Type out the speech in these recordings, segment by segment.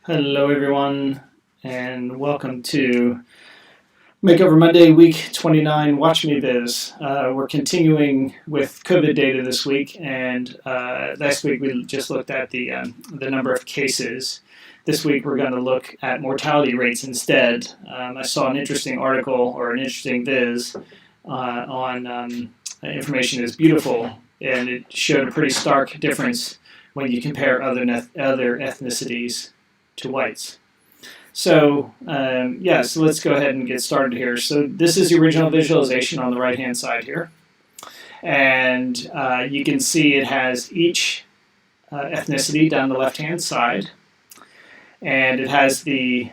Hello, everyone, and welcome to Makeover Monday, week 29, Watch Me Biz. We're continuing with COVID data this week, and last week we just looked at the number of cases. This week we're going to look at mortality rates instead. I saw an interesting article or an interesting viz on information is beautiful, and it showed a pretty stark difference when you compare other ethnicities to whites. So so let's go ahead and get started here. So this is the original visualization on the right-hand side here. And you can see it has each ethnicity down the left-hand side. And it has the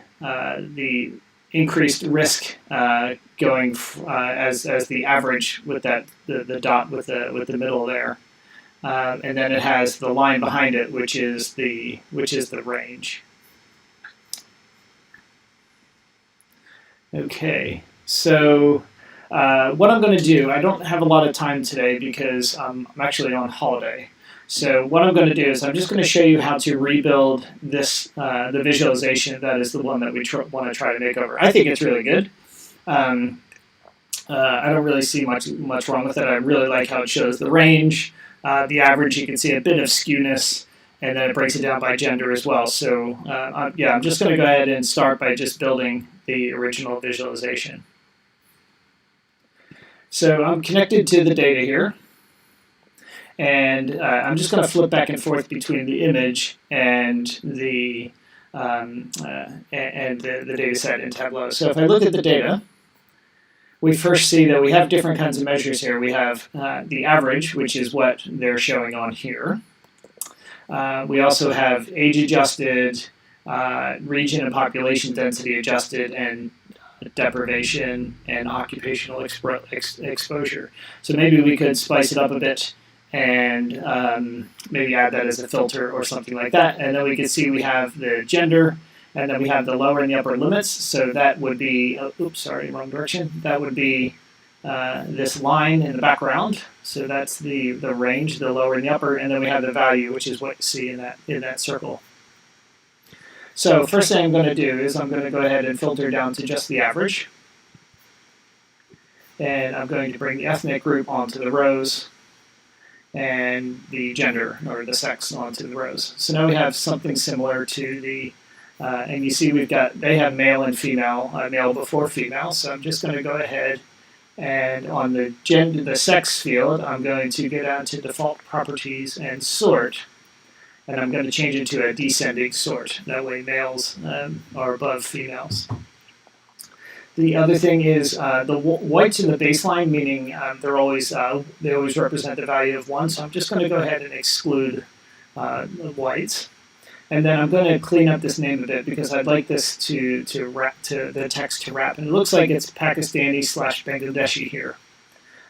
increased risk going as the average with the dot with the middle there. And then it has the line behind it, which is the range. Okay, so what I'm going to do, I don't have a lot of time today because I'm actually on holiday. So what I'm going to do is I'm just going to show you how to rebuild this, the visualization. That is the one that we want to try to make over. I think it's really good. I don't really see much wrong with it. I really like how it shows the range, the average. You can see a bit of skewness, and then it breaks it down by gender as well. So I'm just going to go ahead and start by just building the original visualization. So I'm connected to the data here, and I'm just going to flip back and forth between the image and the data set in Tableau. So if I look at the data, we first see that we have different kinds of measures here. We have the average, which is what they're showing on here. We also have age-adjusted, region and population density adjusted, and deprivation and occupational exposure. So maybe we could spice it up a bit and maybe add that as a filter or something like that. And then we can see we have the gender, and then we have the lower and the upper limits. So that would be, oops, sorry, wrong direction. That would be this line in the background. So that's the range, the lower and the upper, and then we have the value, which is what you see in that circle. So first thing I'm going to do is I'm going to go ahead and filter down to just the average. And I'm going to bring the ethnic group onto the rows and the gender or the sex onto the rows. So now we have something similar to the, and you see they have male and female, male before female. So I'm just going to go ahead and on the sex field, I'm going to go down to default properties and sort. And I'm going to change it to a descending sort. That way males are above females. The other thing is the whites in the baseline, meaning they always represent the value of 1. So I'm just going to go ahead and exclude the whites. And then I'm going to clean up this name a bit because I'd like this to the text to wrap. And it looks like it's Pakistani/Bangladeshi here.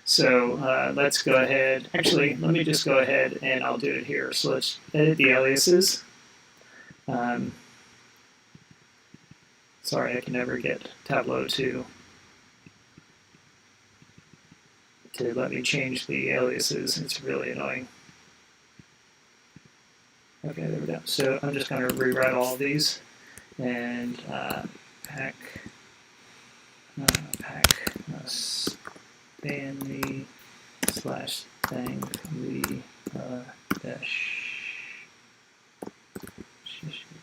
So let's go ahead. Actually, let me just go ahead and I'll do it here. So let's edit the aliases. Sorry, I can never get Tableau to let me change the aliases. It's really annoying. Okay, there we go. So I'm just going to rewrite all of these and Pakistani/Bangladesh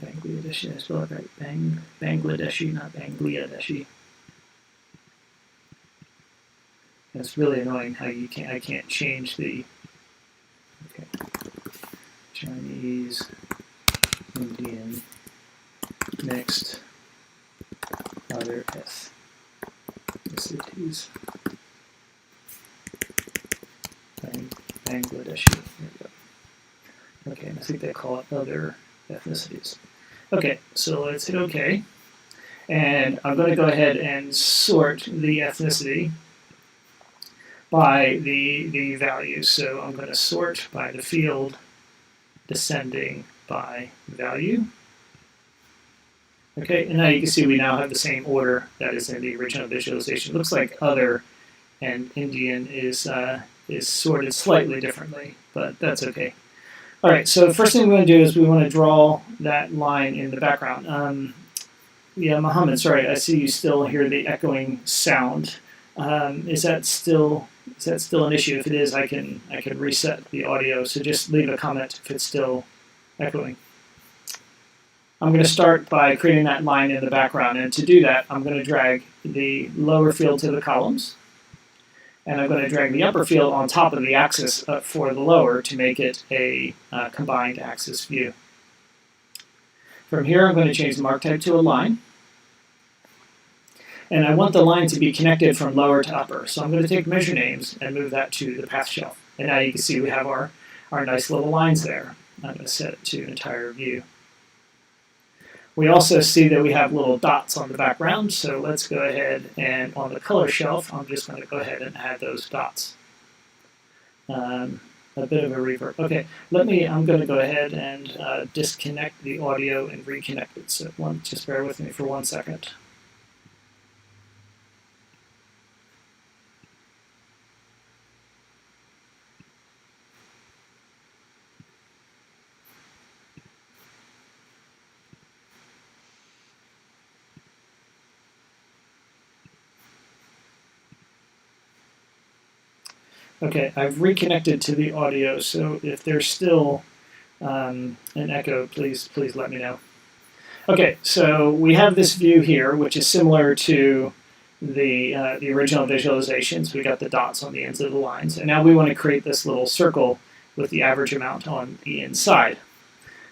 Bangladeshi, I spell it right. Bangladeshi, not Bangladeshi. It's really annoying how I can't change the Chinese, Indian, mixed, other ethnicities. Bangladeshi. There we go. Okay, and I think they call it other ethnicities. Okay, so let's hit OK. And I'm going to go ahead and sort the ethnicity by the values. So I'm going to sort by the field, descending by value. Okay, and now you can see we now have the same order that is in the original visualization. It looks like other and Indian is sorted slightly differently, but that's okay. All right, so the first thing we want to do is we want to draw that line in the background. Yeah, Mohammed, sorry, I see you still hear the echoing sound. Is that still an issue? If it is, I can reset the audio. So just leave a comment if it's still echoing. I'm going to start by creating that line in the background, and to do that, I'm going to drag the lower field to the columns, and I'm going to drag the upper field on top of the axis for the lower to make it a combined axis view. From here, I'm going to change the mark type to a line. And I want the line to be connected from lower to upper. So I'm going to take measure names and move that to the path shelf. And now you can see we have our nice little lines there. I'm going to set it to entire view. We also see that we have little dots on the background. So let's go ahead and on the color shelf, I'm just going to go ahead and add those dots. A bit of a reverb. Okay, I'm going to go ahead and disconnect the audio and reconnect it. So just bear with me for 1 second. Okay, I've reconnected to the audio, so if there's still an echo, please let me know. Okay, so we have this view here, which is similar to the original visualizations. We got the dots on the ends of the lines, and now we want to create this little circle with the average amount on the inside.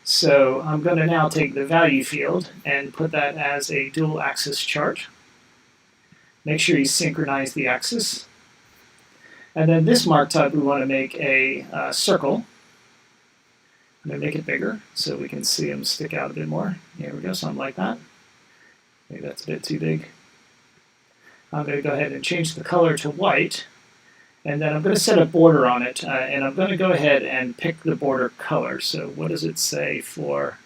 So I'm going to now take the value field and put that as a dual axis chart. Make sure you synchronize the axis. And then this mark type, we want to make a circle. I'm going to make it bigger so we can see them stick out a bit more. There we go, something like that. Maybe that's a bit too big. I'm going to go ahead and change the color to white. And then I'm going to set a border on it. And I'm going to go ahead and pick the border color. So what does it say for...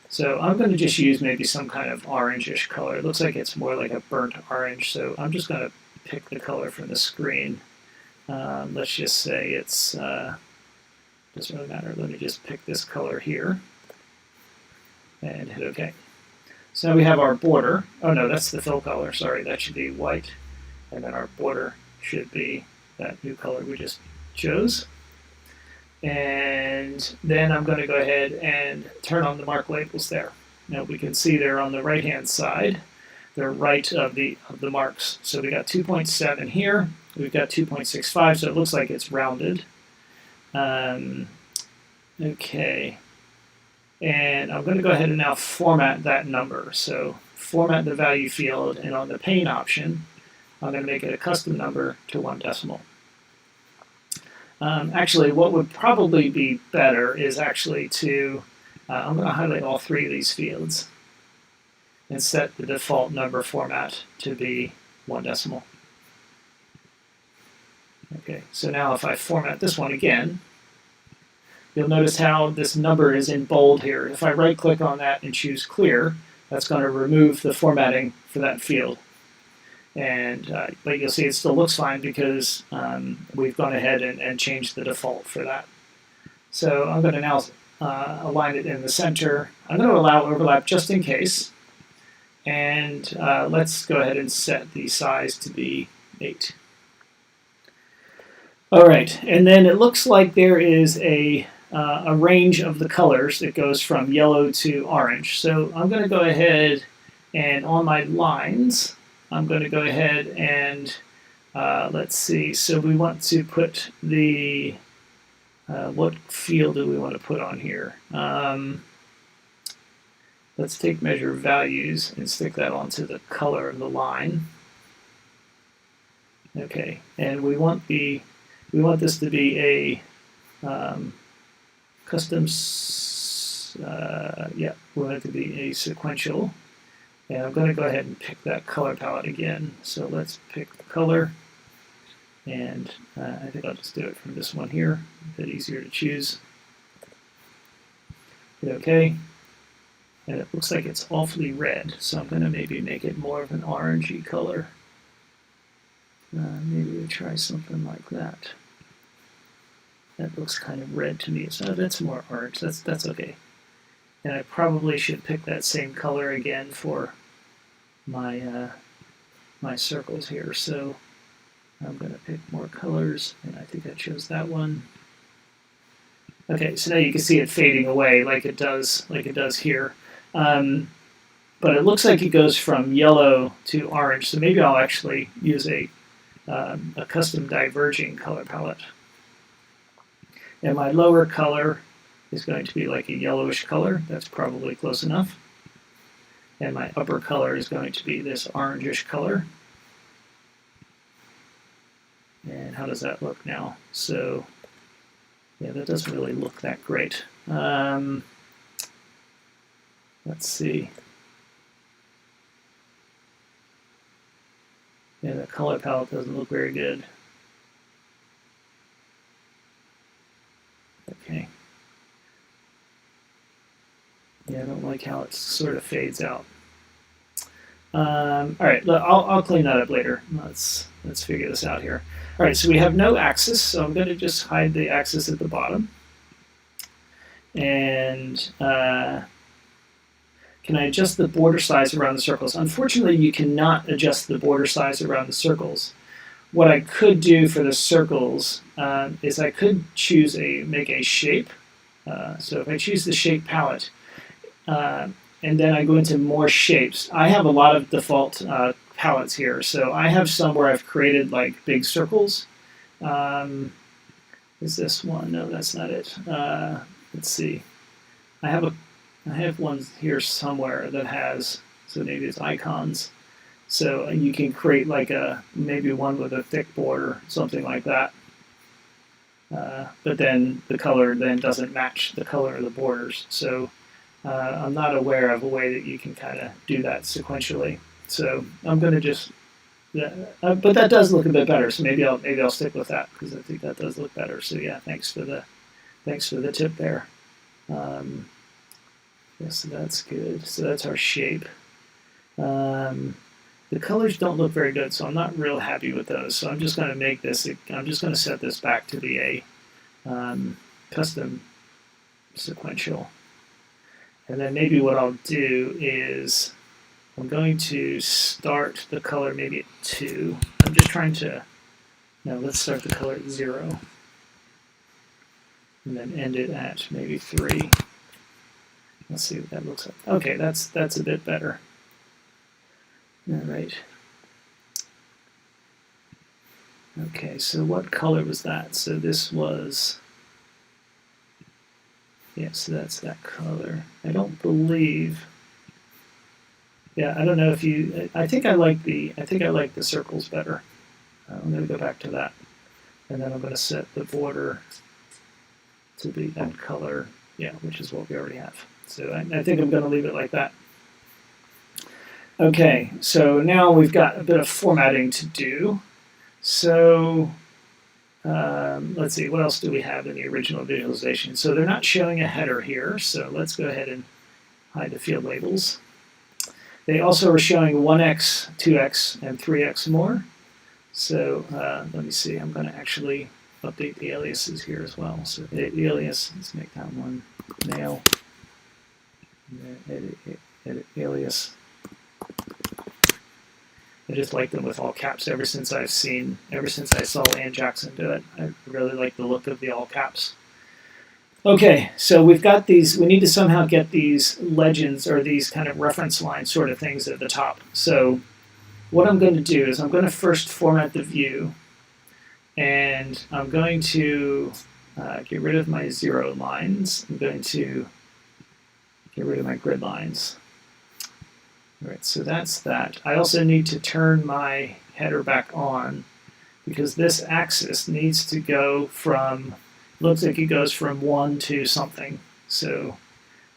So I'm going to just use maybe some kind of orangish color. It looks like it's more like a burnt orange. So I'm just going to pick the color from the screen. Let's just say it's, doesn't really matter. Let me just pick this color here and hit OK. So now we have our border. Oh no, that's the fill color. Sorry, that should be white. And then our border should be that new color we just chose. And then I'm going to go ahead and turn on the mark labels there. Now we can see they're on the right-hand side. They're right of the marks. So we got 2.7 here. We've got 2.65, so it looks like it's rounded. Okay. And I'm going to go ahead and now format that number. So format the value field, and on the pane option, I'm going to make it a custom number to 1 decimal. Actually, what would probably be better is actually to, I'm going to highlight all 3 of these fields and set the default number format to be 1 decimal. Okay, so now if I format this one again, you'll notice how this number is in bold here. If I right-click on that and choose clear, that's going to remove the formatting for that field. And but you'll see it still looks fine because we've gone ahead and changed the default for that. So I'm going to now align it in the center. I'm going to allow overlap just in case. And let's go ahead and set the size to be 8. All right, and then it looks like there is a range of the colors that goes from yellow to orange. So I'm going to go ahead and on my lines, I'm going to go ahead and let's see. So we want to put the, what field do we want to put on here? Let's take measure values and stick that onto the color of the line. Okay, and we want this to be a custom, yeah, we want it to be a sequential. And I'm going to go ahead and pick that color palette again. So let's pick the color. And I think I'll just do it from this one here, a bit easier to choose. Hit OK. And it looks like it's awfully red, so I'm going to maybe make it more of an orangey color. Maybe we'll try something like that. That looks kind of red to me, so that's more orange. That's okay. And I probably should pick that same color again for my my circles here. So I'm going to pick more colors, and I think I chose that one. Okay, so now you can see it fading away like it does here. But it looks like it goes from yellow to orange, so maybe I'll actually use a custom diverging color palette. And my lower color is going to be like a yellowish color. That's probably close enough. And my upper color is going to be this orangish color. And how does that look now? So, yeah, that doesn't really look that great. Let's see. Yeah, the color palette doesn't look very good. Okay. Yeah, I don't like how it sort of fades out. All right, I'll clean that up later. Let's figure this out here. All right, so we have no axis, so I'm going to just hide the axis at the bottom. And can I adjust the border size around the circles? Unfortunately, you cannot adjust the border size around the circles. What I could do for the circles is I could choose make a shape. So if I choose the shape palette, and then I go into more shapes. I have a lot of default palettes here. So I have some where I've created like big circles. Is this one? No, that's not it. Let's see. I have one here somewhere that has, so maybe it's icons. So you can create like maybe one with a thick border, something like that. But then the color then doesn't match the color of the borders. So I'm not aware of a way that you can kind of do that sequentially. So I'm going to just, but that does look a bit better. So maybe I'll stick with that because I think that does look better. So yeah, thanks for the tip there. Yeah, so that's good. So that's our shape. The colors don't look very good, so I'm not real happy with those. So I'm just going to make this. I'm just going to set this back to be a custom sequential. And then maybe what I'll do is I'm going to start the color maybe at 2. I'm just trying to, no, let's start the color at 0. And then end it at maybe 3. Let's see what that looks like. Okay, that's a bit better. All right. Okay, so what color was that? So this was, yeah, so that's that color. I don't believe, yeah, I don't know if you, I think I like the circles better. I'm going to go back to that. And then I'm going to set the border to be that color, yeah, which is what we already have. So I think I'm going to leave it like that. Okay, so now we've got a bit of formatting to do. So let's see, what else do we have in the original visualization? So they're not showing a header here, so let's go ahead and hide the field labels. They also are showing 1x, 2x, and 3x more. So let me see, I'm going to actually update the aliases here as well. So the alias, let's make that one male. Edit alias. I just like them with all caps ever since I saw Ann Jackson do it. I really like the look of the all caps. Okay, so we've got these, we need to somehow get these legends or these kind of reference line sort of things at the top. So what I'm going to do is I'm going to first format the view, and I'm going to get rid of my 0 lines. I'm going to get rid of my grid lines. All right, so that's that. I also need to turn my header back on because this axis needs to go from, looks like it goes from 1 to something. So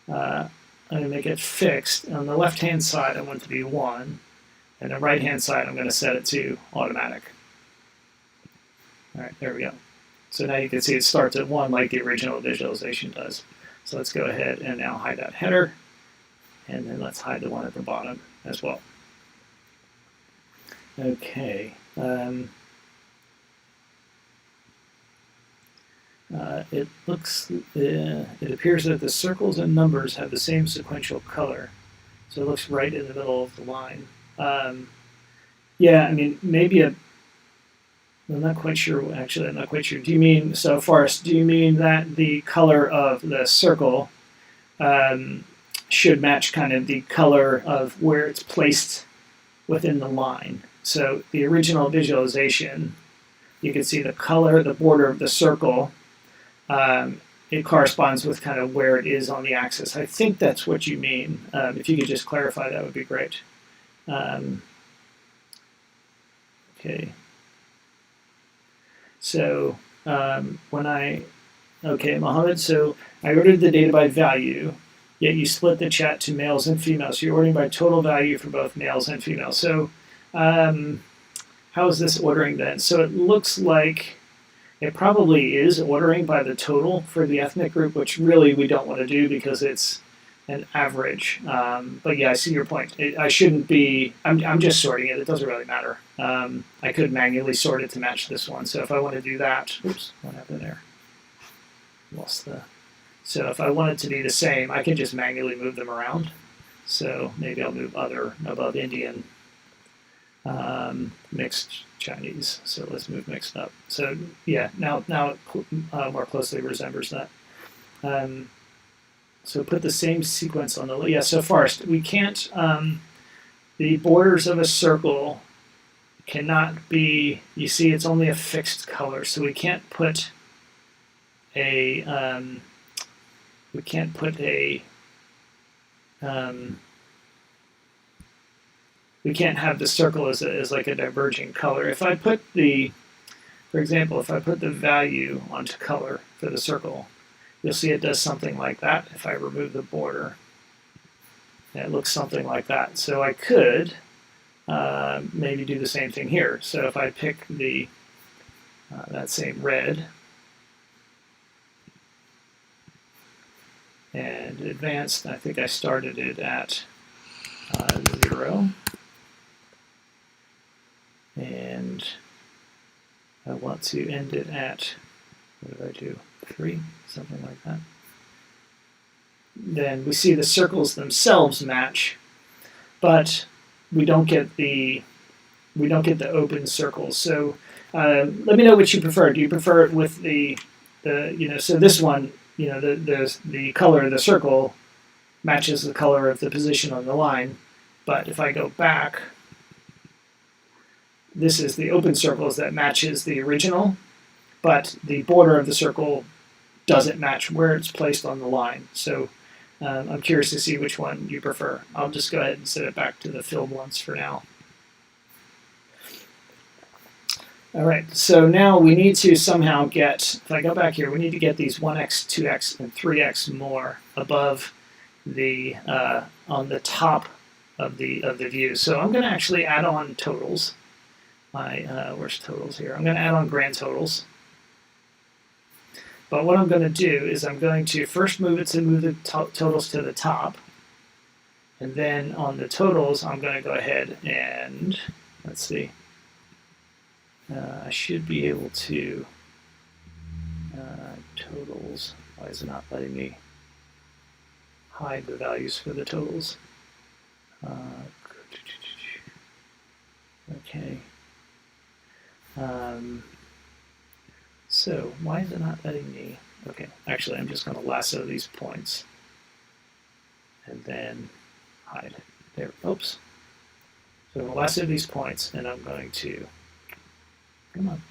I'm going to make it fixed. On the left-hand side, I want it to be 1. And the right-hand side, I'm going to set it to automatic. All right, there we go. So now you can see it starts at 1 like the original visualization does. So let's go ahead and now hide that header. And then let's hide the one at the bottom as well. Okay. It appears that the circles and numbers have the same sequential color. So it looks right in the middle of the line. Yeah, I mean, maybe I'm not quite sure. Actually, I'm not quite sure. Do you mean, so Forrest, do you mean that the color of the circle should match kind of the color of where it's placed within the line? So the original visualization, you can see the color, the border of the circle, it corresponds with kind of where it is on the axis. I think that's what you mean. If you could just clarify, that would be great. Okay. So okay, Mohammed, so I ordered the data by value, yet you split the chat to males and females. So you're ordering by total value for both males and females. So how is this ordering then? So it looks like it probably is ordering by the total for the ethnic group, which really we don't want to do because it's an average. But yeah, I see your point. I shouldn't be, I'm just sorting it. It doesn't really matter. I could manually sort it to match this one. So if I want to do that, oops, what happened there? So if I want it to be the same, I can just manually move them around. So maybe I'll move other above Indian, mixed Chinese. So let's move mixed up. So yeah, now it more closely resembles that. So put the same sequence on the, yeah, so first, we can't, the borders of a circle cannot be, you see it's only a fixed color, so we can't put a, we can't have the circle as like a diverging color. If I put the, for example, if I put the value onto color for the circle, you'll see it does something like that. If I remove the border, it looks something like that. So I could maybe do the same thing here. So if I pick the that same red and advanced, I think I started it at 0. And I want to end it at, what did I do? 3, something like that. Then we see the circles themselves match, but we don't get the open circles. So let me know what you prefer. Do you prefer it with the so this one, the color of the circle matches the color of the position on the line, but if I go back, this is the open circles that matches the original, but the border of the circle doesn't match where it's placed on the line. So I'm curious to see which one you prefer. I'll just go ahead and set it back to the filled ones for now. All right, so now we need to somehow get, if I go back here, we need to get these 1x, 2x, and 3x more above the, on the top of the view. So I'm going to actually add on totals. Where's totals here? I'm going to add on grand totals. But what I'm going to do is I'm going to first move the totals to the top. And then on the totals, I'm going to go ahead and, let's see, I should be able to, totals, why is it not letting me hide the values for the totals? Okay. So why is it not letting me? Okay, actually, I'm just going to lasso these points and then hide. There. Oops. So I'm going to lasso these points, and I'm going to, come on.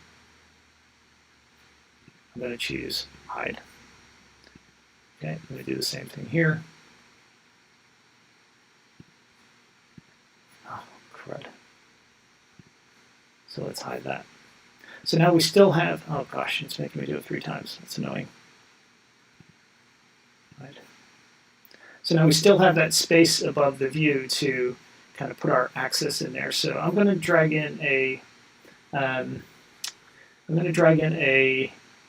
I'm going to choose hide. Okay, I'm going to do the same thing here. Oh, crud. So let's hide that. So now we still have, oh gosh, it's making me do it 3 times. That's annoying. Right. So now we still have that space above the view to kind of put our axis in there. So I'm going to drag in a,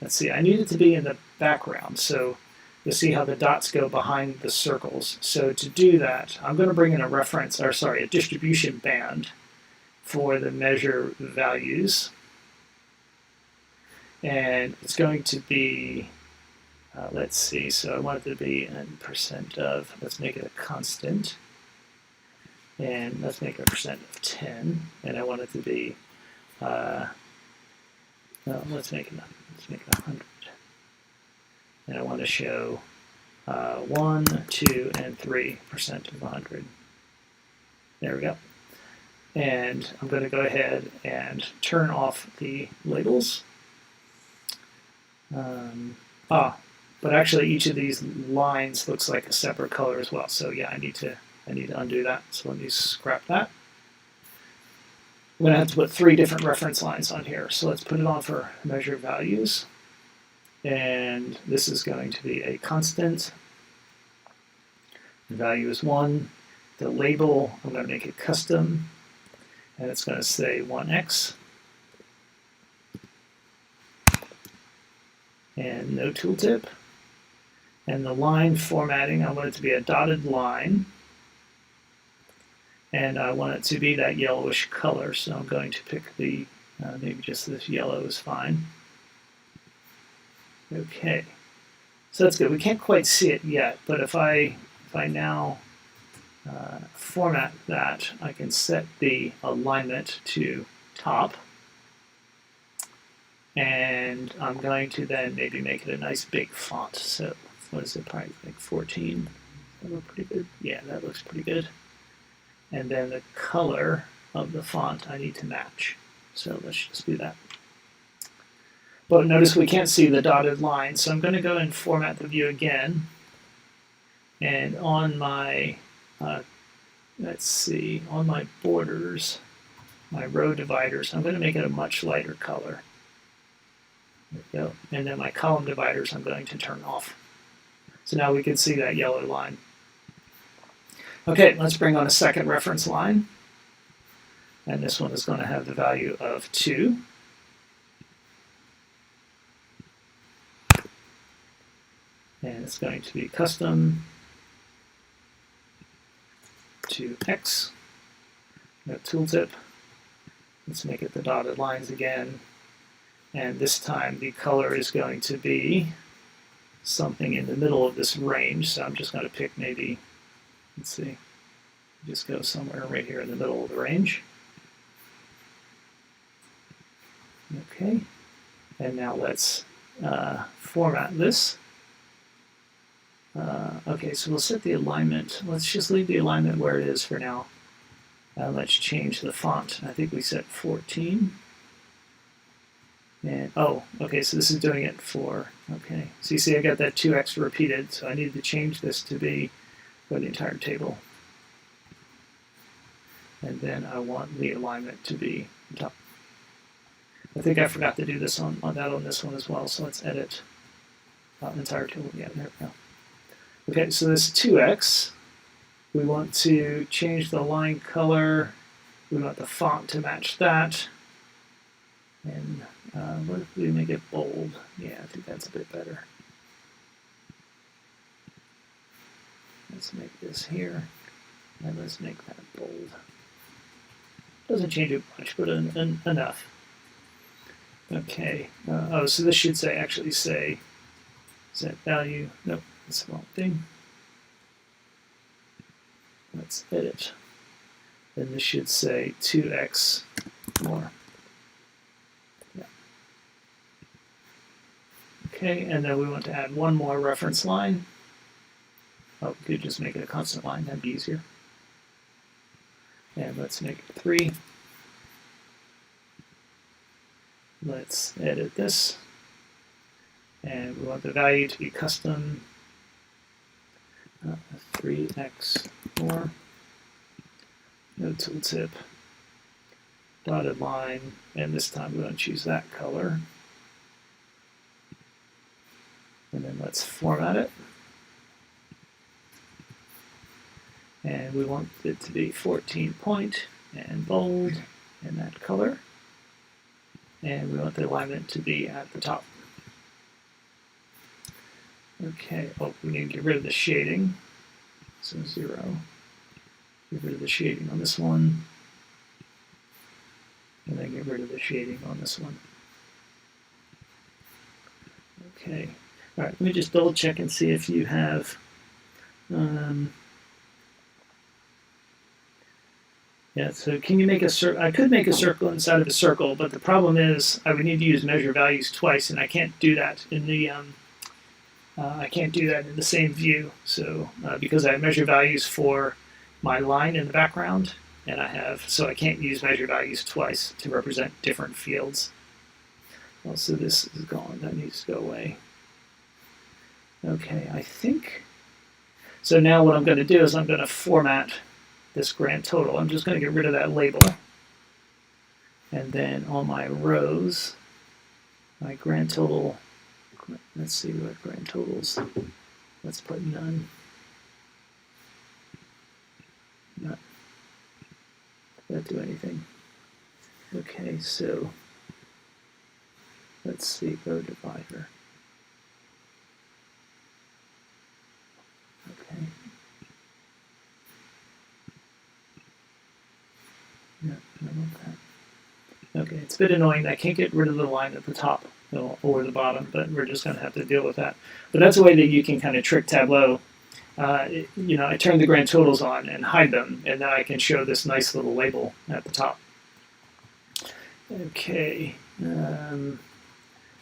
let's see, I need it to be in the background. So you'll see how the dots go behind the circles. So to do that, I'm going to bring in a reference, or sorry, a distribution band for the measure values. And it's going to be, let's see, so I want it to be in percent of, let's make it a constant. And let's make it a percent of 10. And I want it to be, no, let's make it 100. And I want to show 1, 2, and 3% of 100. There we go. And I'm going to go ahead and turn off the labels. But actually each of these lines looks like a separate color as well. So yeah, I need to undo that. So let me scrap that. I'm going to have to put 3 different reference lines on here. So let's put it on for measure values. And this is going to be a constant. The value is 1. The label, I'm going to make it custom. And it's going to say 1x. And no tooltip. And the line formatting, I want it to be a dotted line. And I want it to be that yellowish color. So I'm going to pick the, maybe just this yellow is fine. Okay. So that's good. We can't quite see it yet, but if I now format that, I can set the alignment to top. And I'm going to then maybe make it a nice big font. So what is it, probably like 14? Does that look pretty good? Yeah, that looks pretty good. And then the color of the font I need to match. So let's just do that. But notice we can't see the dotted line, so I'm going to go and format the view again. And on my, let's see, on my borders, my row dividers, I'm going to make it a much lighter color. There we go. And then my column dividers I'm going to turn off. So now we can see that yellow line. Okay, let's bring on a second reference line. And this one is going to have the value of 2. And it's going to be custom to X. No tooltip. Let's make it the dotted lines again. And this time the color is going to be something in the middle of this range. So I'm just going to pick maybe, let's see, just go somewhere right here in the middle of the range. Okay. And now let's format this. Okay, so we'll set the alignment. Let's just leave the alignment where it is for now. Let's change the font. I think we set 14. And, oh, okay, so this is doing it for, okay. So you see I got that 2x repeated, so I need to change this to be for the entire table. And then I want the alignment to be top. I think I forgot to do this on this one as well, so let's edit entire table. Yeah, there we go. Okay, so this 2x, we want to change the line color. We want the font to match that. And what if we make it bold? Yeah, I think that's a bit better. Let's make this here, and let's make that bold. Doesn't change it much, but enough. Okay. Oh, so this should say actually say set value. Nope, that's the wrong thing. Let's edit. Then this should say 2x more. Yeah. Okay, and then we want to add one more reference line. Oh, we could just make it a constant line, that'd be easier. And let's make it 3. Let's edit this. And we want the value to be custom 3x more. No tooltip. Dotted line. And this time we want to choose that color. And then let's format it. And we want it to be 14 point and bold in that color. And we want the alignment to be at the top. Okay, oh, we need to get rid of the shading. So 0. Get rid of the shading on this one. And then get rid of the shading on this one. Okay. All right, let me just double check and see if you have, yeah, so can you make a circle? I could make a circle inside of a circle, but the problem is I would need to use measure values twice, and I can't do that in the, I can't do that in the same view. So because I have measure values for my line in the background, and so I can't use measure values twice to represent different fields. Also, this is gone. That needs to go away. Okay, I think. So now what I'm going to do is I'm going to format this grand total. I'm just going to get rid of that label. And then on my rows, my grand total, let's see what grand totals. Let's put none. Not that do anything. Okay, so let's see, row divider. Okay. No, I don't want that. Okay, it's a bit annoying. I can't get rid of the line at the top or the bottom, but we're just going to have to deal with that. But that's a way that you can kind of trick Tableau. You know, I turn the grand totals on and hide them, and then I can show this nice little label at the top. Okay,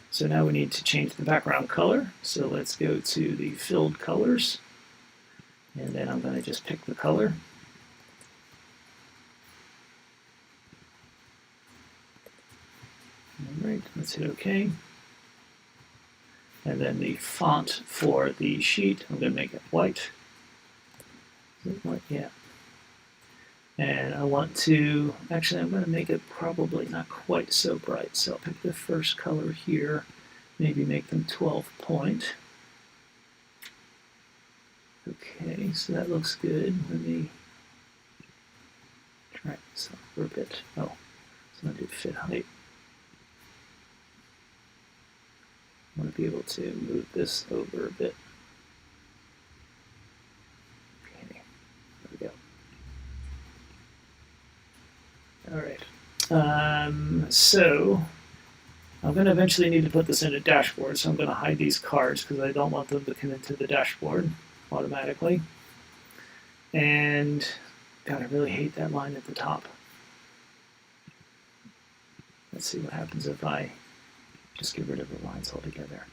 so now we need to change the background color. So let's go to the filled colors, and then I'm going to just pick the color. All right, let's hit OK. And then the font for the sheet, I'm going to make it white. Is it white? Yeah. And I want to, actually I'm going to make it probably not quite so bright. So I'll pick the first color here, maybe make them 12 point. Okay, so that looks good. Let me try this out for a bit. Oh, so I'm going to do fit height. I want to be able to move this over a bit. Okay, there we go. All right. So I'm going to eventually need to put this in a dashboard, so I'm going to hide these cards because I don't want them to come into the dashboard automatically. And God, I really hate that line at the top. Let's see what happens if I just get rid of the lines altogether.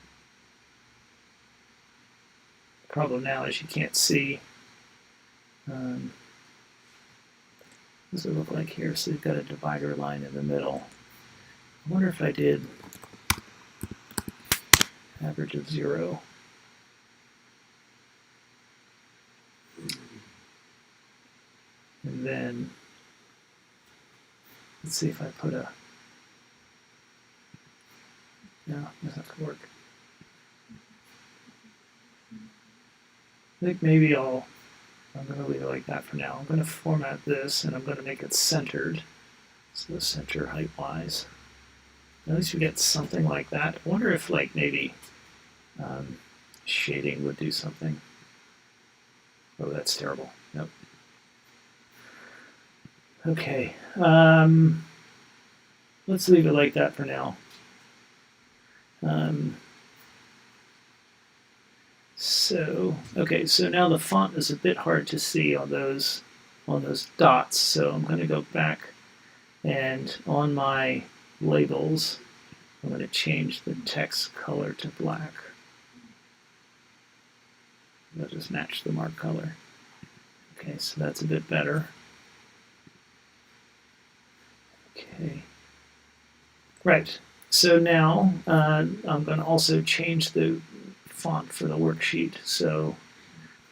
The problem now is you can't see. What does it look like here? So you've got a divider line in the middle. I wonder if I did average of 0. And then let's see if I put a, no, that's not gonna work. I think maybe I'm gonna leave it like that for now. I'm gonna format this and I'm gonna make it centered. So center height wise. At least we get something like that. I wonder if like maybe shading would do something. Oh, that's terrible. Nope. Okay. Let's leave it like that for now. Okay, so now the font is a bit hard to see on those dots. So I'm going to go back and on my labels, I'm going to change the text color to black. I'll just match the mark color. Okay, so that's a bit better. Okay. Right. So now I'm going to also change the font for the worksheet. So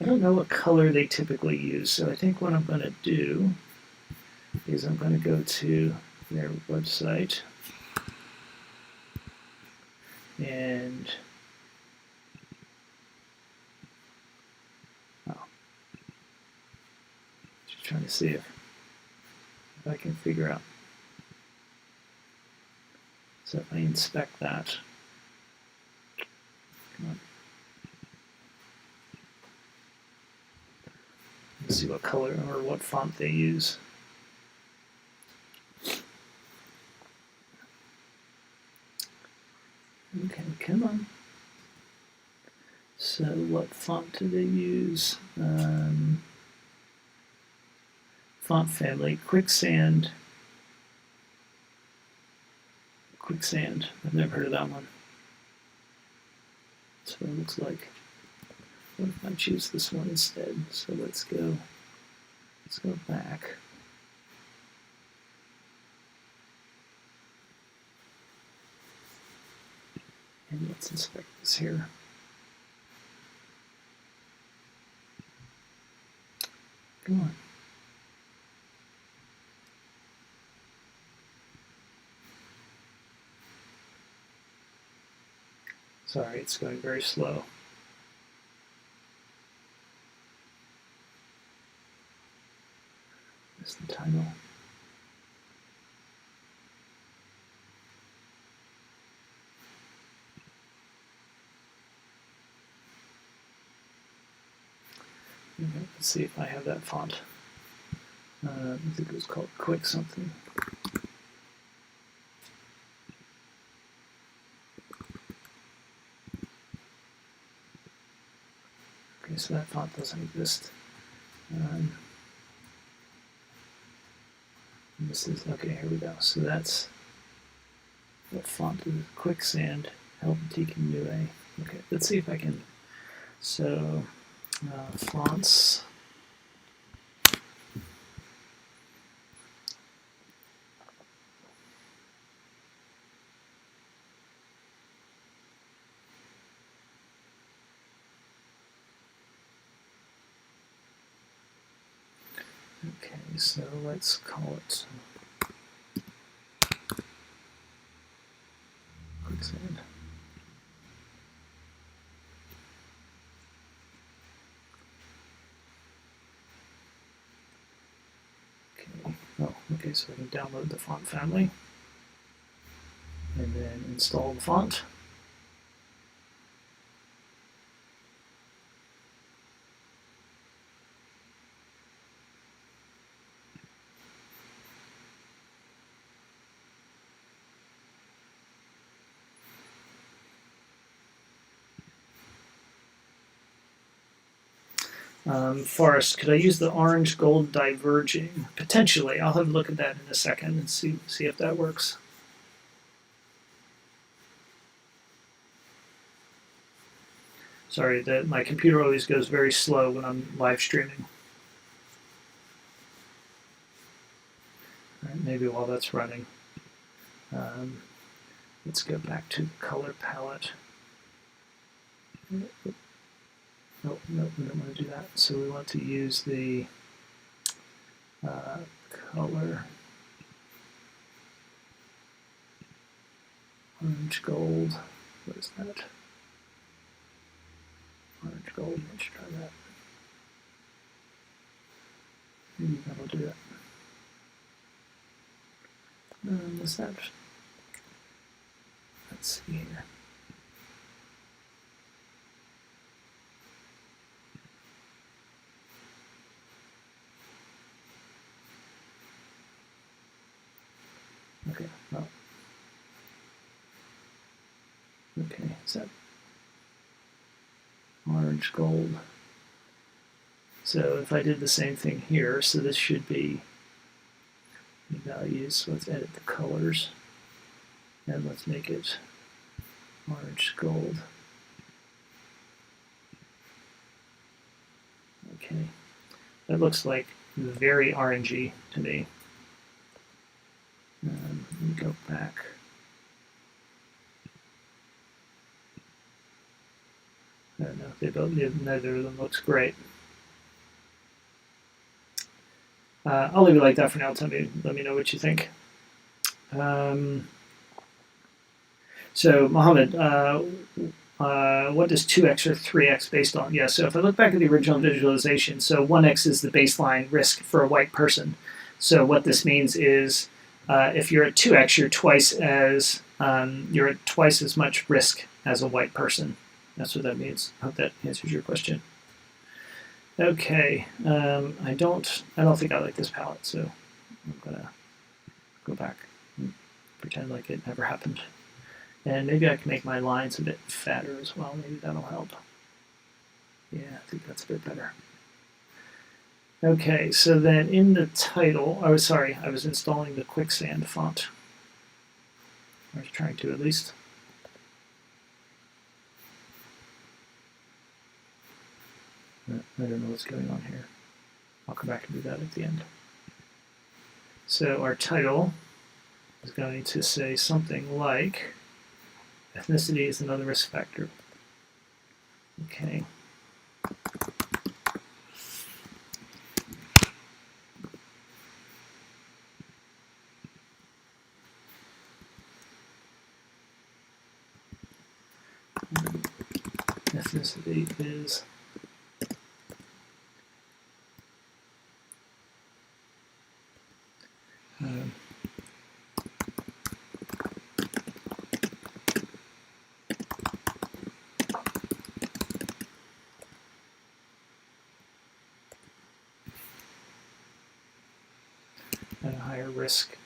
I don't know what color they typically use. So I think what I'm going to do is I'm going to go to their website and just trying to see if I can figure out. So if I inspect that, come on. Let's see what color or what font they use. Okay, come on. font do they use? Font family, Quicksand. Quicksand, I've never heard of that one. That's what it looks like. What if I choose this one instead? So let's go back. And let's inspect this here. Come on. Sorry, it's going very slow. That's the title. Let's see if I have that font. I think it was called Quick something. Okay, so that font doesn't exist. This is, okay, here we go. So that's, what font is Quicksand, Helvetica Neue. Okay, let's see if I can, so fonts. Okay, so let's call it Quicksand. Okay, oh, okay, so I can download the font family and then install the font. Forest, could I use the orange gold diverging? Potentially. I'll have a look at that in a second and see if that works. Sorry, my computer always goes very slow when I'm live streaming. All right, maybe while that's running, let's go back to the color palette. Nope, nope, we don't want to do that. So we want to use the color orange gold. What is that? Orange gold, let's try that. Maybe that'll do it. What's that? Let's see here. Okay, well, okay, is that orange gold? So if I did the same thing here, so this should be the values, so let's edit the colors, and let's make it orange gold. Okay, that looks like very orangey to me. Let me go back. I don't know, neither of them looks great. I'll leave it like that for now. Let me know what you think. So Mohammed, what does 2x or 3x based on? Yeah, so if I look back at the original visualization, so 1x is the baseline risk for a white person. So what this means is if you're at 2x, you're at twice as much risk as a white person. That's what that means. I hope that answers your question. Okay, I don't think I like this palette, so I'm gonna go back and pretend like it never happened. And maybe I can make my lines a bit fatter as well. Maybe that'll help. Yeah, I think that's a bit better. Okay, so then in the title, oh sorry, I was installing the Quicksand font. I was trying to at least. I don't know what's going on here. I'll come back and do that at the end. So our title is going to say something like, ethnicity is another risk factor. Okay. Ethnicity is at a higher risk.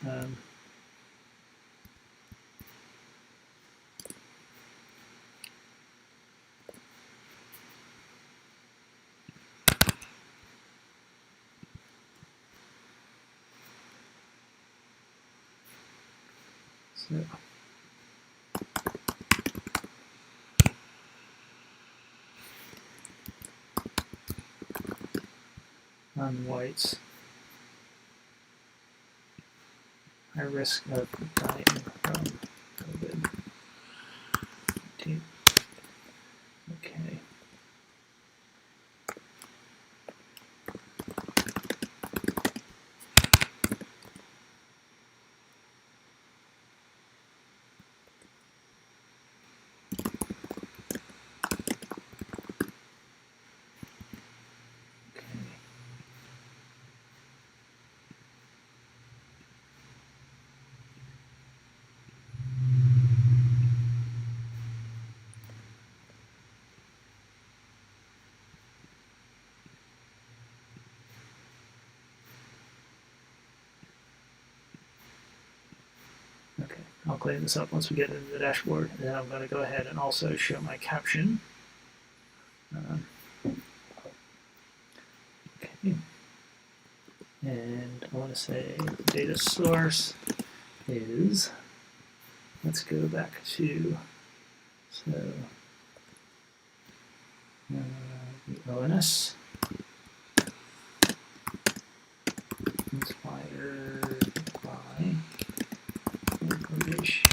So non-whites, high risk of dying from COVID-19. Okay. Okay, I'll clean this up once we get into the dashboard, and then I'm going to go ahead and also show my caption. Okay, and I want to say the data source is, let's go back to, so the ONS, inspired by information.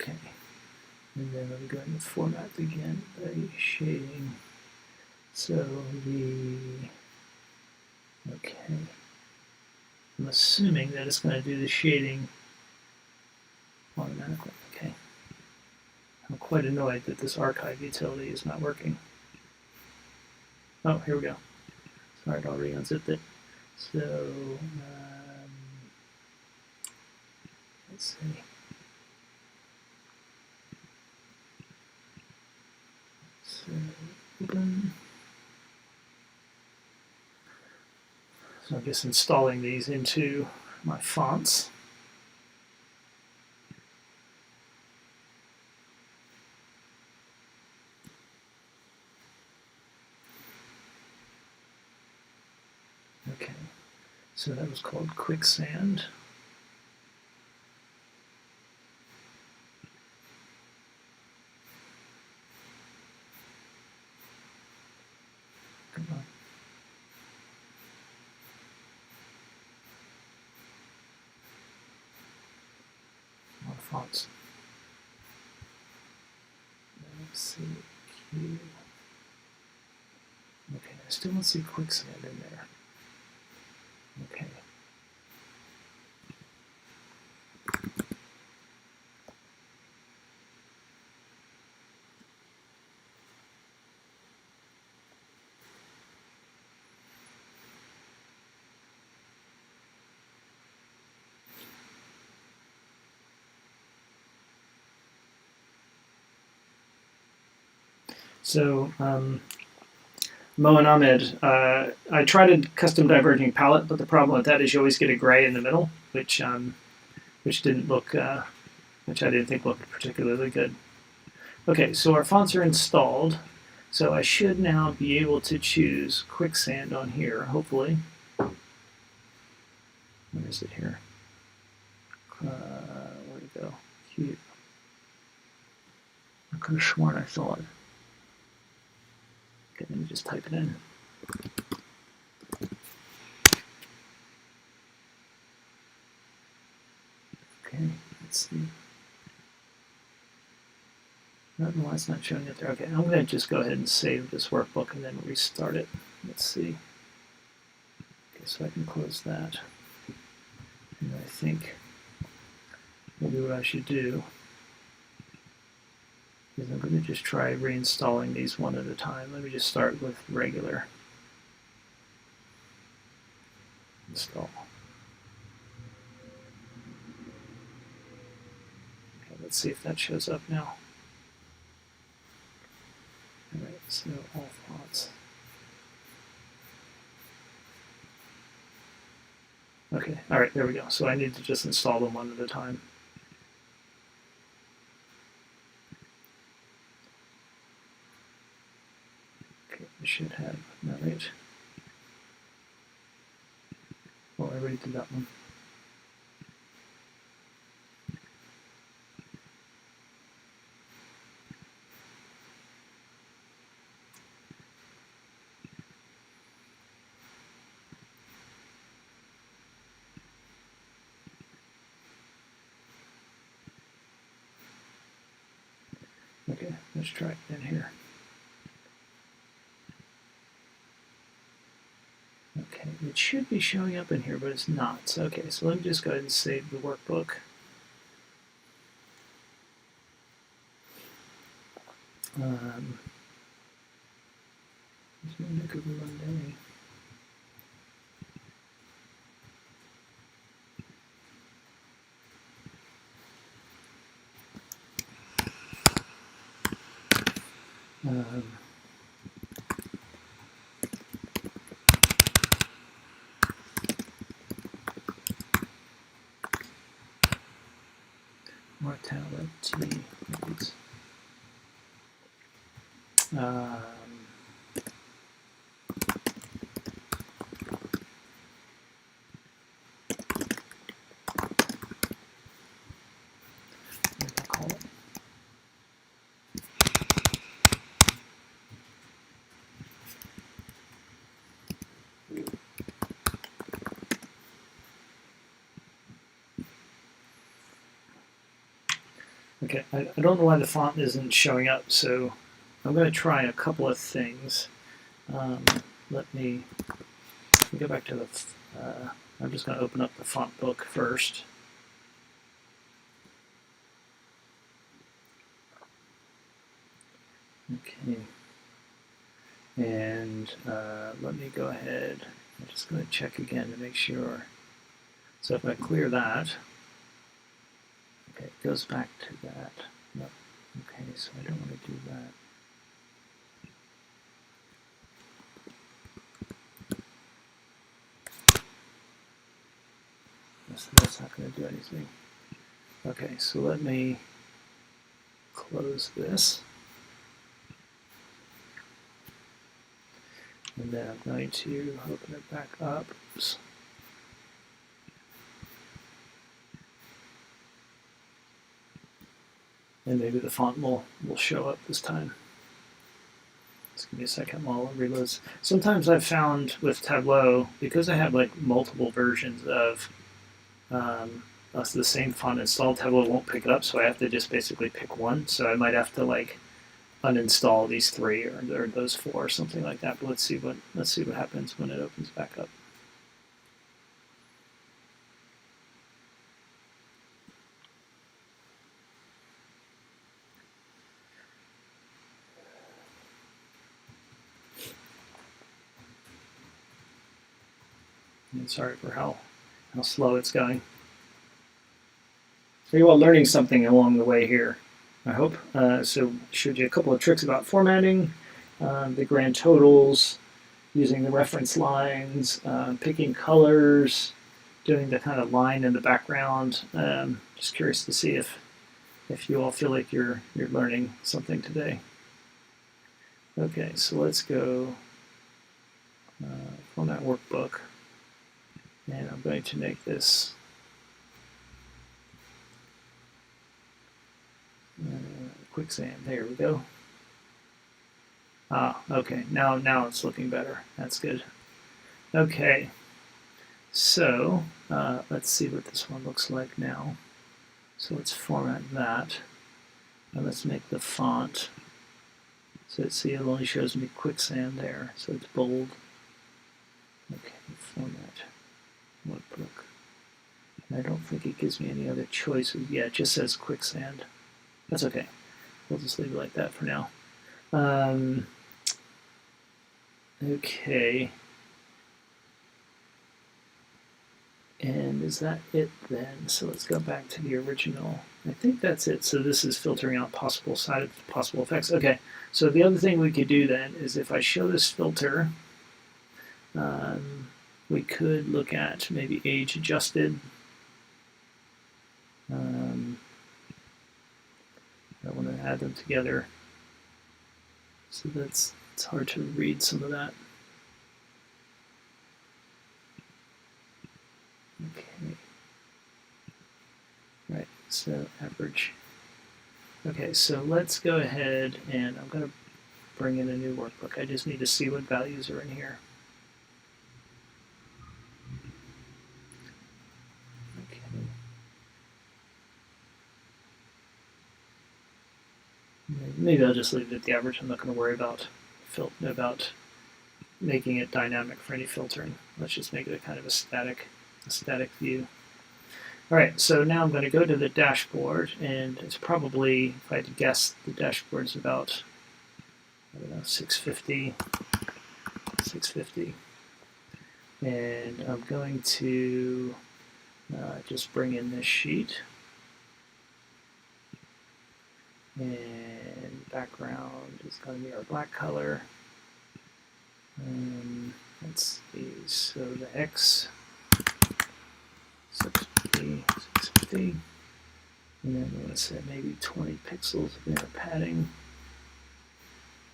Okay, and then I'm going to format again by shading. So okay, I'm assuming that it's going to do the shading automatically. Okay, I'm quite annoyed that this archive utility is not working. Oh, here we go. Sorry, I'd already unzipped it. So let's see. So open. So I'm just installing these into my fonts. Okay, so that was called Quicksand. Come on. More fonts. Let's see. Q. Okay, I still don't see Quicksand in there. Okay. So Mo and Ahmed, I tried a custom diverging palette, but the problem with that is you always get a gray in the middle, which didn't look, which I didn't think looked particularly good. Okay, so our fonts are installed. So I should now be able to choose Quicksand on here, hopefully. Where is it here? Where'd it go? Cute. I could have sworn I saw it. Okay, let me just type it in. Okay, let's see. I don't know why it's not showing it there. Okay, I'm going to just go ahead and save this workbook and then restart it. Let's see. Okay, so I can close that. And I think maybe what I should do is I'm going to just try reinstalling these one at a time. Let me just start with regular. Install. Okay, let's see if that shows up now. All right, so all fonts. Okay, all right, there we go. So I need to just install them one at a time. Okay, we should have, all right. Well, I already did that one. Okay, let's try it in here. Okay, it should be showing up in here, but it's not. So, okay, so let me just go ahead and save the workbook. It's Makeover Monday. Mortality. Okay, I don't know why the font isn't showing up, so I'm going to try a couple of things. Let me go back to the, I'm just going to open up the font book first. Okay, and let me go ahead, I'm just going to check again to make sure. So if I clear that, okay, it goes back to that. No. Okay, so I don't want to do that. That's not going to do anything. Okay, so let me close this. And then I'm going to open it back up. Oops. And maybe the font will show up this time. Just give me a second while it reloads. Sometimes I've found with Tableau, because I have like multiple versions of the same font installed, Tableau won't pick it up, so I have to just basically pick one. So I might have to like uninstall these three or those four or something like that. But let's see what happens when it opens back up. And sorry for how slow it's going. So you're all learning something along the way here. I hope. So showed you a couple of tricks about formatting, the grand totals, using the reference lines, picking colors, doing the kind of line in the background. Just curious to see if you all feel like you're learning something today. Okay, so let's go format workbook, and I'm going to make this Quicksand. There we go. Ah, okay. Now it's looking better. That's good. Okay. So let's see what this one looks like now. So let's format that, and let's make the font. So see, it only shows me Quicksand there, so it's bold. Okay, format workbook. And I don't think it gives me any other choices. Yeah, it just says Quicksand. That's okay. We'll just leave it like that for now. Okay. And is that it then? So let's go back to the original. I think that's it. So this is filtering out possible effects. Okay, so the other thing we could do then is if I show this filter, we could look at maybe age adjusted. I want to add them together. So it's hard to read some of that. Okay. Right, so average. Okay, so let's go ahead and I'm going to bring in a new workbook. I just need to see what values are in here. Okay. Maybe I'll just leave it at the average. I'm not going to worry about making it dynamic for any filtering. Let's just make it a kind of a static view. All right, so now I'm going to go to the dashboard, and it's probably, if I had to guess, the dashboard's about, I don't know, 650. And I'm going to just bring in this sheet. And background is going to be our black color. Let's see, so the X, 650, and then we're going to set maybe 20 pixels of inner padding.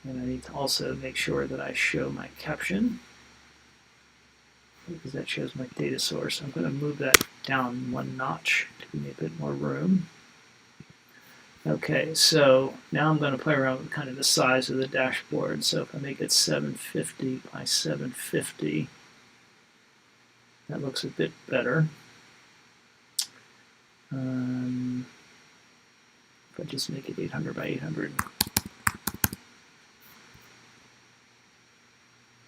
And I need to also make sure that I show my caption, because that shows my data source. I'm going to move that down one notch to give me a bit more room. Okay, so now I'm going to play around with kind of the size of the dashboard. So if I make it 750 by 750, that looks a bit better. If I just make it 800 by 800,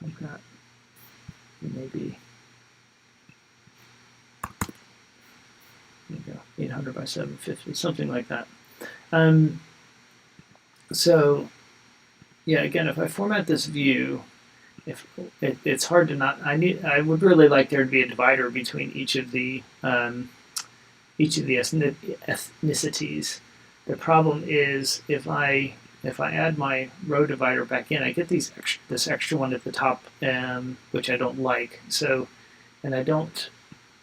I've got maybe, there you go, 800 by 750, something like that. So yeah, again, if I format this view, it's hard to not. I would really like there to be a divider between each of the ethnicities. The problem is if I add my row divider back in, I get this extra one at the top, which I don't like. So, and I don't.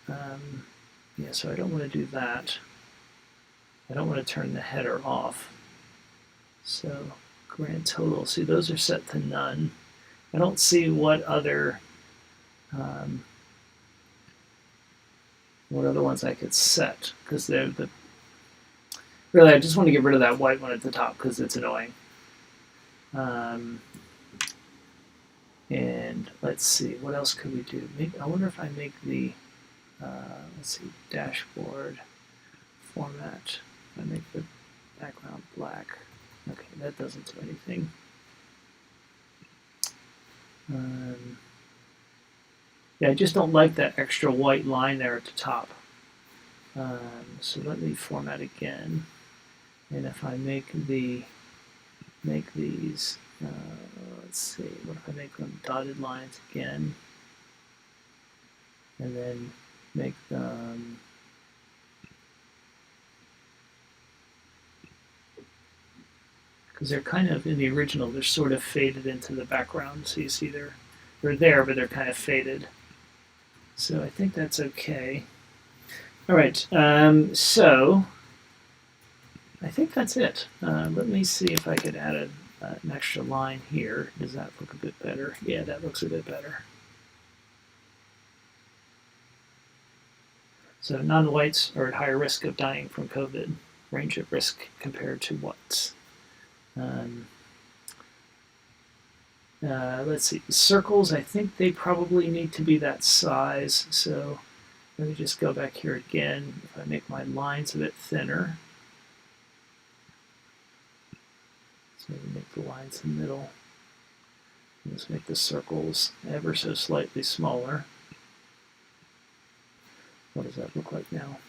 Yeah, so I don't want to do that. I don't want to turn the header off. So grand total, see those are set to none. I don't see what other ones I could set, because they're really I just want to get rid of that white one at the top because it's annoying. And let's see, what else could we do? Maybe, I wonder if I make the let's see, dashboard format. I make the background black. Okay, that doesn't do anything. Yeah, I just don't like that extra white line there at the top. So let me format again. And if I make these, let's see, what if I make them dotted lines again? And then make them because they're kind of, in the original, they're sort of faded into the background. So you see they're there, but they're kind of faded. So I think that's okay. All right, so I think that's it. Let me see if I could add an extra line here. Does that look a bit better? Yeah, that looks a bit better. So non-whites are at higher risk of dying from COVID. Range of risk compared to whites. Let's see, circles, I think they probably need to be that size. So let me just go back here again. If I make my lines a bit thinner. So maybe make the lines in the middle. Let's make the circles ever so slightly smaller. What does that look like now?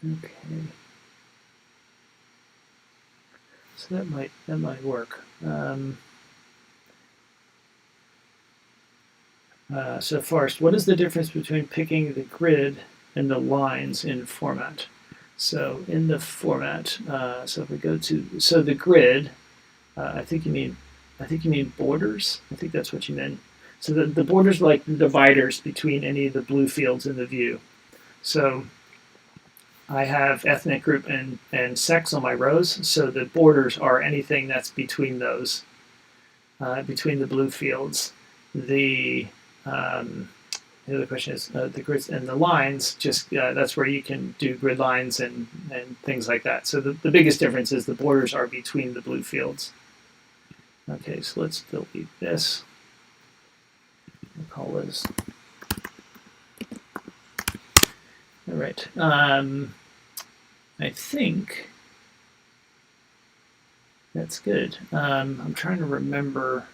Okay. So that might work. So Forrest, what is the difference between picking the grid and the lines in format? So in the format, so if we go to the grid, I think you mean borders. I think that's what you meant. So the borders are like the dividers between any of the blue fields in the view. So I have ethnic group and sex on my rows. So the borders are anything that's between those, between the blue fields. The other question is the grids and the lines. Just that's where you can do grid lines and things like that. So the biggest difference is the borders are between the blue fields. Okay, so let's delete this. We'll call this. All right. I think that's good. I'm trying to remember.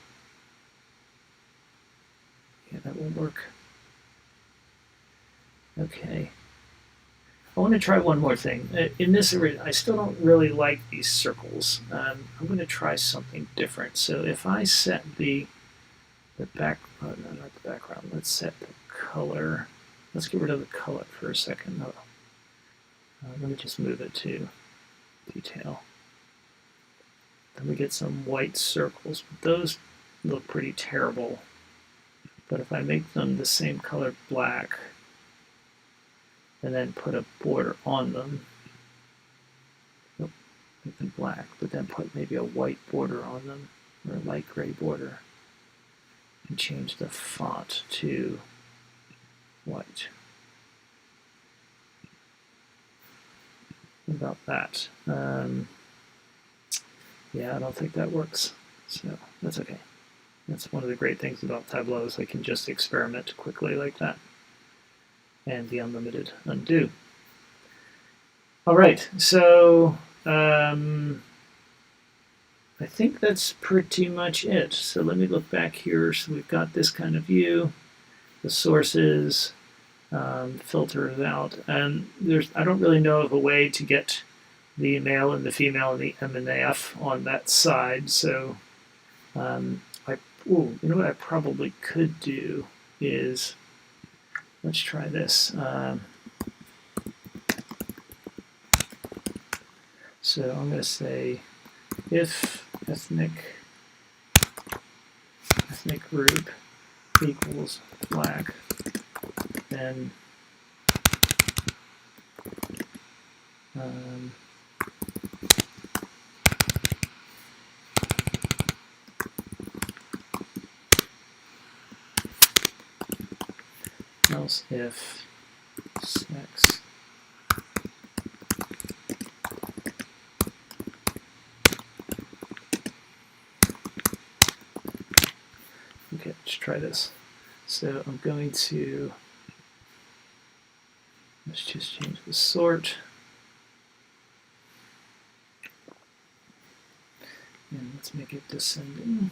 Yeah, that will work. Okay. I want to try one more thing. In this area, I still don't really like these circles. I'm going to try something different. So if I set the back, no, not the background. Let's set the color. Let's get rid of the color for a second. No. Let me just move it to detail. Then we get some white circles. Those look pretty terrible. But if I make them the same color black, and then put a border on them, make them black, but then put maybe a white border on them, or a light gray border, and change the font to white. What about that? Yeah, I don't think that works, so that's okay. That's one of the great things about Tableau is I can just experiment quickly like that. And the unlimited undo. All right, so I think that's pretty much it. So let me look back here. So we've got this kind of view, the sources, filters out, and I don't really know of a way to get the male and the female and the M and the F on that side. So you know what I probably could do is, let's try this. So I'm going to say if ethnic group equals black, then else if sex okay, let's try this. So I'm going to, let's just change the sort, and let's make it descending.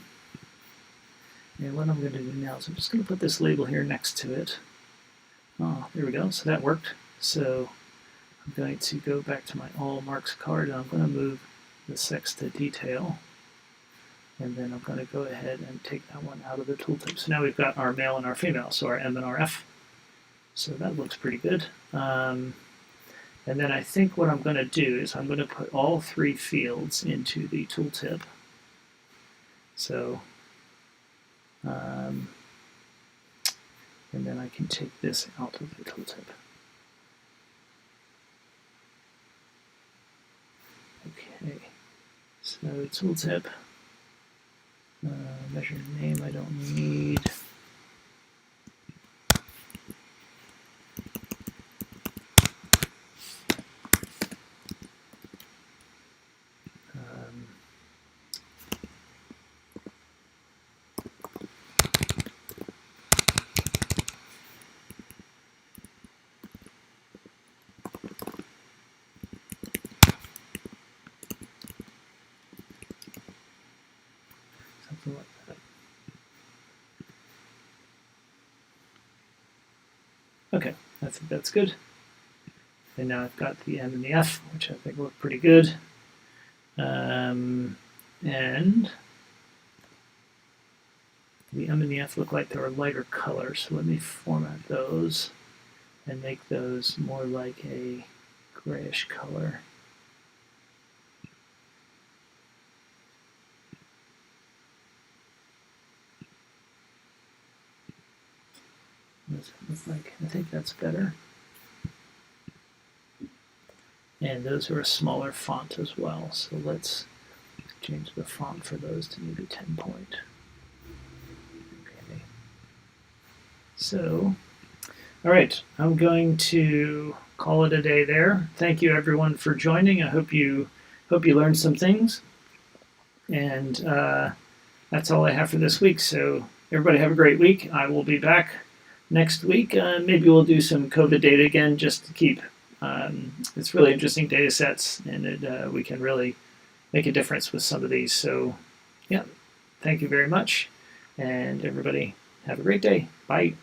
And what I'm going to do now is I'm just going to put this label here next to it. Oh, there we go. So that worked. So I'm going to go back to my all marks card, and I'm going to move the sex to detail. And then I'm going to go ahead and take that one out of the tooltip. So now we've got our male and our female, so our M and our F. So that looks pretty good. And then I think what I'm going to do is I'm going to put all 3 fields into the tooltip. So, and then I can take this out of the tooltip. Okay, so tooltip, measure name I don't need. Something like that. Okay, that's good. And now I've got the M and the F, which I think look pretty good. And the M and the F look like they're a lighter color, so let me format those and make those more like a grayish color. What does it look like? I think that's better. And those are a smaller font as well, so let's change the font for those to maybe 10 point. Okay. So, all right, I'm going to call it a day there. Thank you everyone for joining. I hope you learned some things. And that's all I have for this week. So everybody have a great week. I will be back next week. Maybe we'll do some COVID data again just to keep. It's really interesting data sets, and we can really make a difference with some of these. So, yeah, thank you very much, and everybody have a great day. Bye.